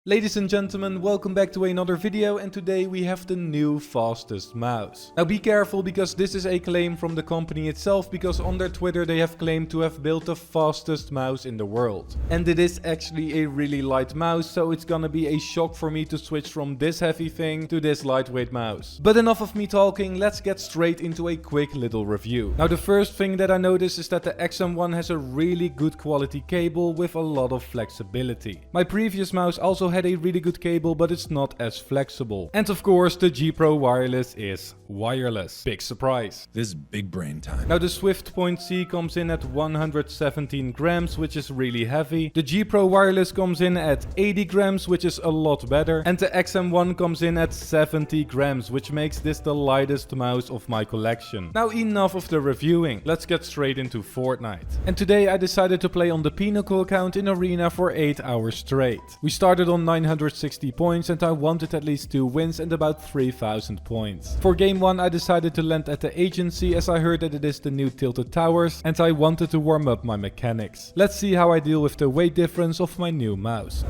Ladies and gentlemen, welcome back to another video, and today we have the new fastest mouse. Now be careful, because this is a claim from the company itself, because on their Twitter they have claimed to have built the fastest mouse in the world. And it is actually a really light mouse, so it's gonna be a shock for me to switch from this heavy thing to this lightweight mouse. But enough of me talking, let's get straight into a quick little review. Now the first thing that I noticed is that the XM1 has a really good quality cable with a lot of flexibility. My previous mouse also had a really good cable, but it's not as flexible. And of course the G Pro wireless is wireless. Big surprise. This is big brain time. Now the Swift Point C comes in at 117 grams, which is really heavy. The G Pro wireless comes in at 80 grams, which is a lot better. And the XM1 comes in at 70 grams, which makes this the lightest mouse of my collection. Now enough of the reviewing. Let's get straight into Fortnite. And today I decided to play on the Pinnacle account in Arena for 8 hours straight. We started on 960 points and I wanted at least 2 wins and about 3000 points. For game 1 I decided to land at the agency, as I heard that it is the new Tilted Towers and I wanted to warm up my mechanics. Let's see how I deal with the weight difference of my new mouse.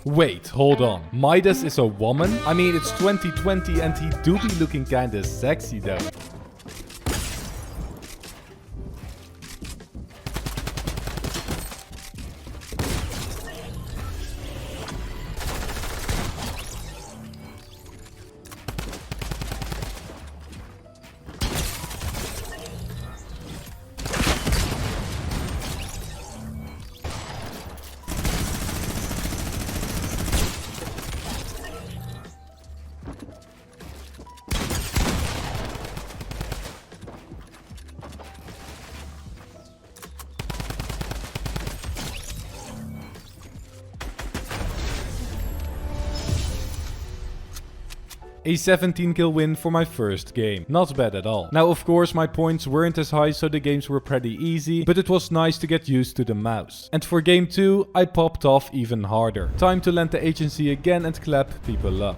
Wait, hold on. Midas is a woman? I mean, it's 2020 and he do be looking kinda sexy though. A 17 kill win for my first game. Not bad at all. Now of course my points weren't as high, so the games were pretty easy, but it was nice to get used to the mouse. And for game 2 I popped off even harder. Time to land the agency again and clap people up.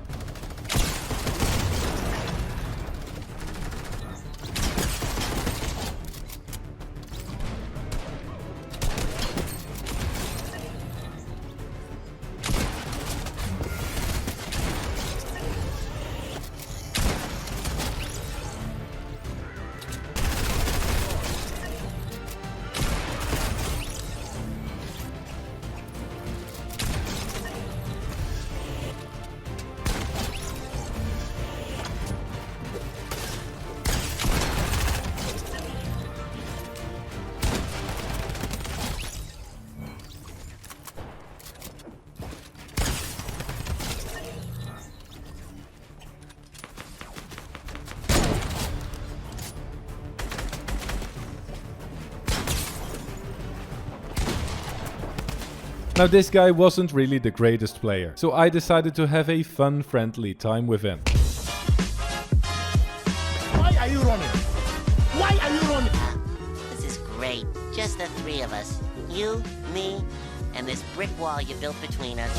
Now this guy wasn't really the greatest player, so I decided to have a fun, friendly time with him. Why are you running? Why are you running? This is great. Just the 3 of us. You, me, and this brick wall you built between us.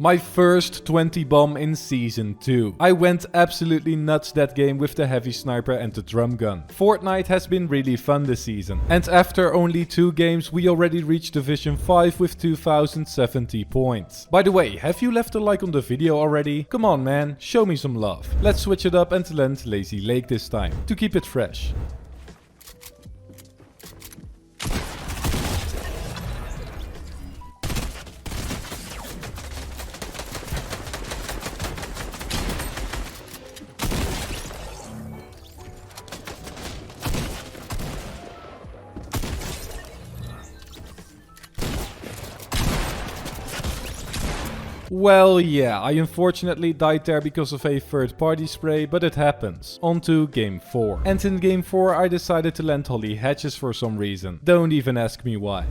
My first 20 bomb in Season 2. I went absolutely nuts that game with the heavy sniper and the drum gun. Fortnite has been really fun this season. And after only 2 games, we already reached Division 5 with 2070 points. By the way, have you left a like on the video already? Come on man, show me some love. Let's switch it up and land Lazy Lake this time, to keep it fresh. Well, yeah, I unfortunately died there because of a third-party spray, but it happens. On to Game 4. And in Game 4 I decided to land Holly Hatches for some reason. Don't even ask me why.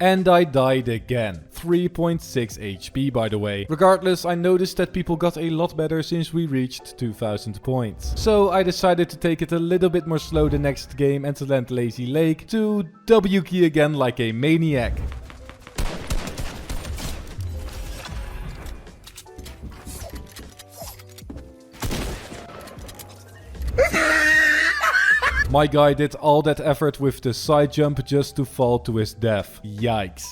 And I died again. 3.6 HP by the way. Regardless, I noticed that people got a lot better since we reached 2000 points. So I decided to take it a little bit more slow the next game and to land Lazy Lake to W key again like a maniac. My guy did all that effort with the side jump just to fall to his death. Yikes.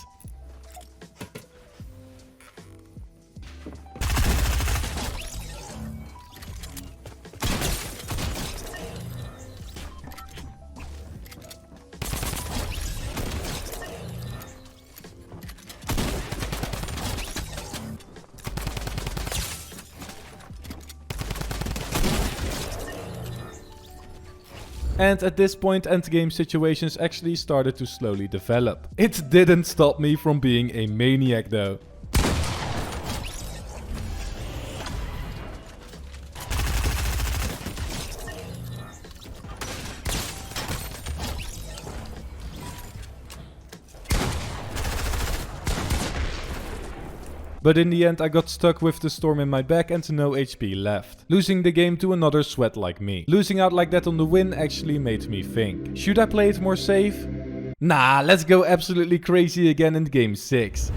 And at this point endgame situations actually started to slowly develop. It didn't stop me from being a maniac though. But in the end I got stuck with the storm in my back and no HP left. Losing the game to another sweat like me. Losing out like that on the win actually made me think. Should I play it more safe? Nah, let's go absolutely crazy again in game 6.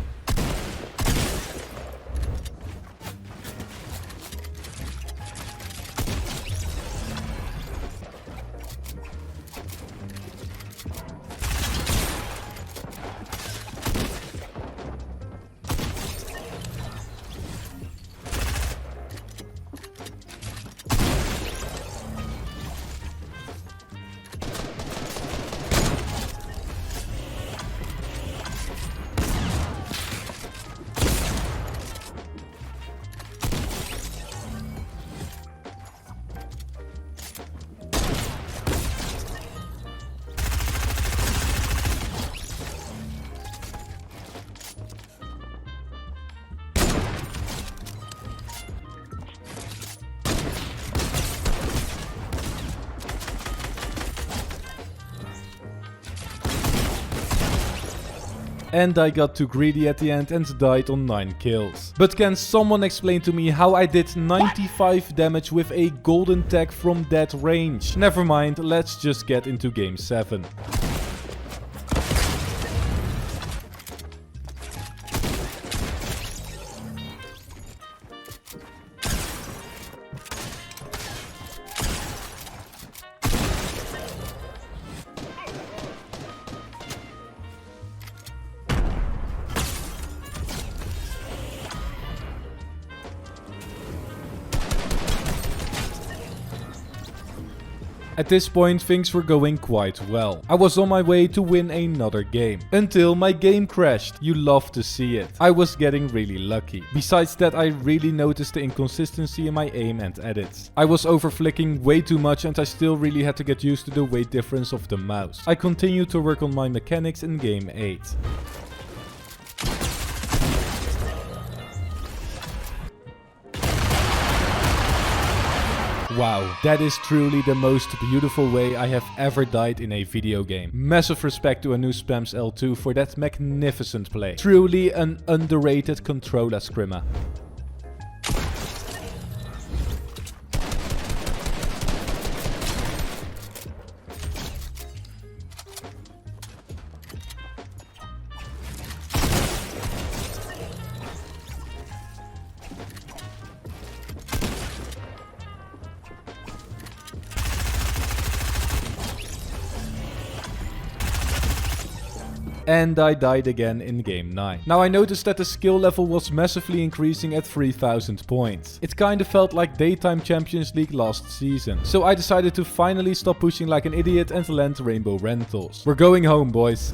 And I got too greedy at the end and died on 9 kills. But can someone explain to me how I did 95 damage with a golden tag from that range? Never mind, let's just get into game 7. At this point things were going quite well. I was on my way to win another game. Until my game crashed. You love to see it. I was getting really lucky. Besides that, I really noticed the inconsistency in my aim and edits. I was overflicking way too much and I still really had to get used to the weight difference of the mouse. I continued to work on my mechanics in game 8. Wow, that is truly the most beautiful way I have ever died in a video game. Massive respect to Anu Spams L2 for that magnificent play. Truly an underrated controller scrimmer. And I died again in game 9. Now I noticed that the skill level was massively increasing at 3000 points. It kinda felt like Daytime Champions League last season. So I decided to finally stop pushing like an idiot and land Rainbow Rentals. We're going home, boys.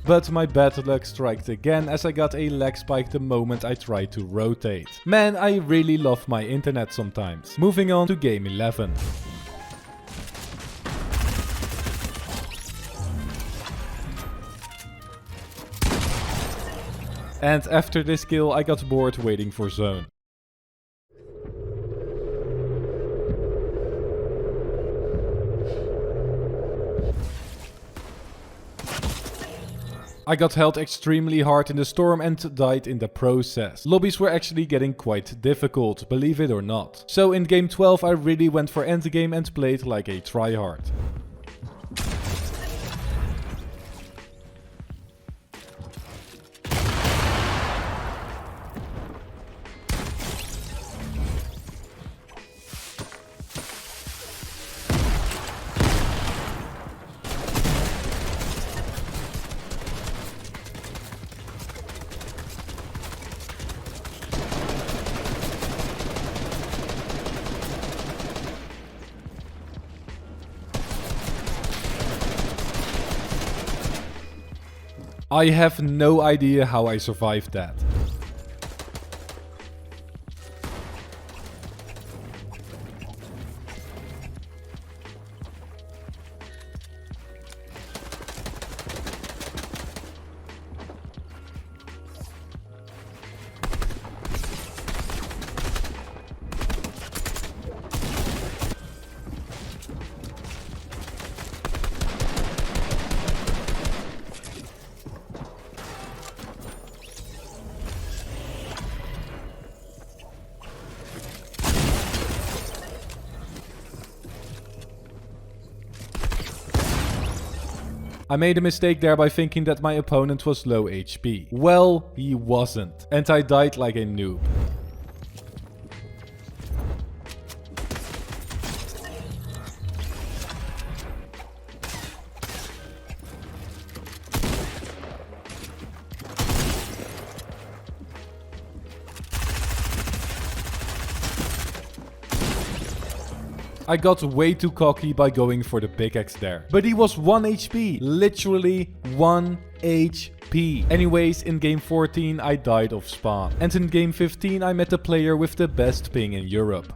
But my bad luck struck again as I got a lag spike the moment I tried to rotate. Man, I really love my internet sometimes. Moving on to game 11. And after this kill I got bored waiting for zone. I got held extremely hard in the storm and died in the process. Lobbies were actually getting quite difficult, believe it or not. So in game 12 I really went for endgame and played like a tryhard. I have no idea how I survived that. I made a mistake there by thinking that my opponent was low HP. Well, he wasn't. And I died like a noob. I got way too cocky by going for the pickaxe there. But he was 1 HP. Literally 1 HP. Anyways, in game 14 I died of spawn. And in game 15 I met the player with the best ping in Europe.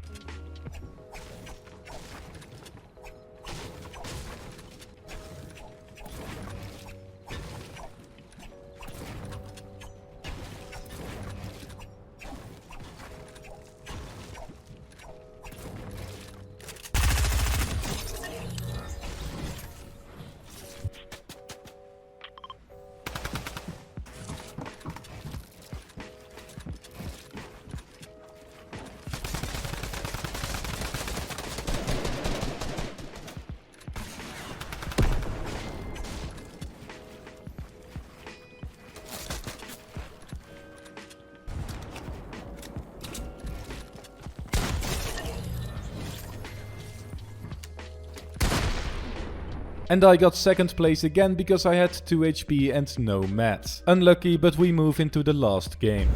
And I got second place again because I had 2 HP and no mats. Unlucky, but we move into the last game.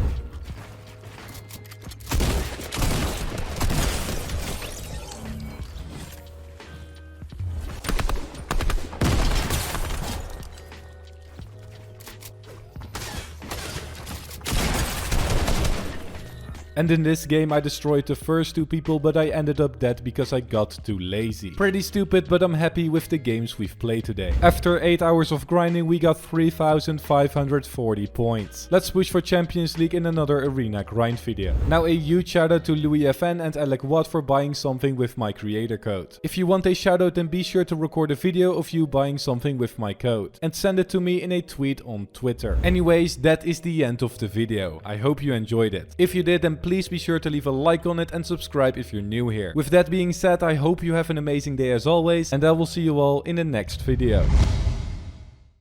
And in this game I destroyed the first 2 people, but I ended up dead because I got too lazy. Pretty stupid, but I'm happy with the games we've played today. After 8 hours of grinding we got 3,540 points. Let's push for Champions League in another arena grind video. Now a huge shout out to Louis FN and Alec Watt for buying something with my creator code. If you want a shout out, then be sure to record a video of you buying something with my code and send it to me in a tweet on Twitter. Anyways, that is the end of the video. I hope you enjoyed it. If you did, then please be sure to leave a like on it and subscribe if you're new here. With that being said, I hope you have an amazing day as always, and I will see you all in the next video.